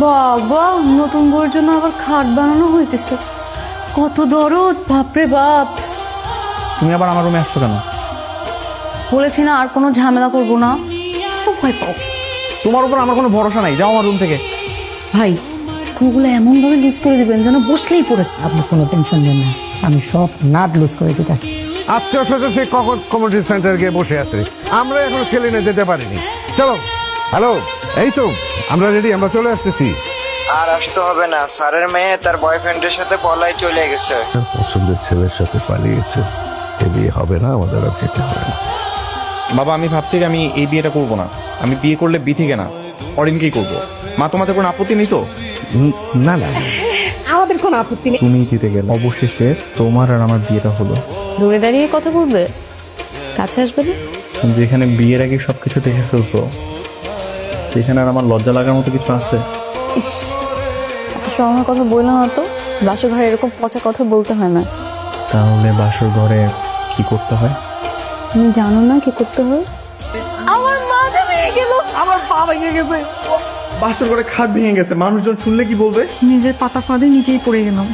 বাবা, নতুন বউয়ের জন্য আবার খাট বানানো হইতেছে। কত দরদ, বাপরে বাপ। তুমি আবার আমার রুমে আসছো কেন? বলেছি না আর কোনো ঝামেলা করবো না। খুব ভয় পাও। তোমার উপর আমার কোনো ভরসা নাই, যাও আমার রুম থেকে। ভাই, স্ক্রুগুলো এমন ভাবে লুজ করে দিবেন যেন বসলেই পড়ে। আপনি কোনো টেনশন নেন না, আমি সব নাট লুজ করে দিতেছি। আত্মীয় স্বজন সে কখন কমিউনিটি সেন্টার গিয়ে বসে আছে, আমরা এখনো ছেলে নিয়ে যেতে পারিনি। চলো। হ্যালো, এই তো আমরা রেডি, আমরা চলে আসতেছি। আর আসতে হবে না, স্যারের মেয়ে তার বয়ফ্রেন্ডের সাথে পলাই চলে গেছে। তার পছন্দের ছেলের সাথে পালিয়েছে, এ বিয়ে হবে না, আমাদের আর যেতে হবে না। বাবা, আমি ভাবছি যে আমি এই বিয়েটা করবো না। আমি বিয়ে করলে বিথিকে না, অরিনকেই করবো। মা, তোমাদের কোনো আপত্তি নেই তো? না না, আমাদের কোনো আপত্তি নেই। তুমি জিতে গেলে, অবশেষে তোমার আর আমার বিয়েটা হলো। দূরে দাঁড়িয়ে কথা বলবে, কাছে আসবে না? যেখানে বিয়ের আগে সবকিছু দেখে ফেলছো, সেখানে আর আমার লজ্জা লাগার মতো কিছু আছে? ইস, এত সরমের কথা বললাম না তো। বাসর ঘরে এরকম পচা কথা বলতে হয় না। তাহলে বাসর ঘরে কি করতে হয়? তুমি জানো না কি করতে হয়? আমার মাথা ভেঙে গেল। আমার পা ভেঙে গেছে। বাসর ঘরে খাট ভেঙে গেছে, মানুষজন শুনলে কি বলবে? নিজের পাতা ফাঁদে নিজেই পড়ে গেলাম।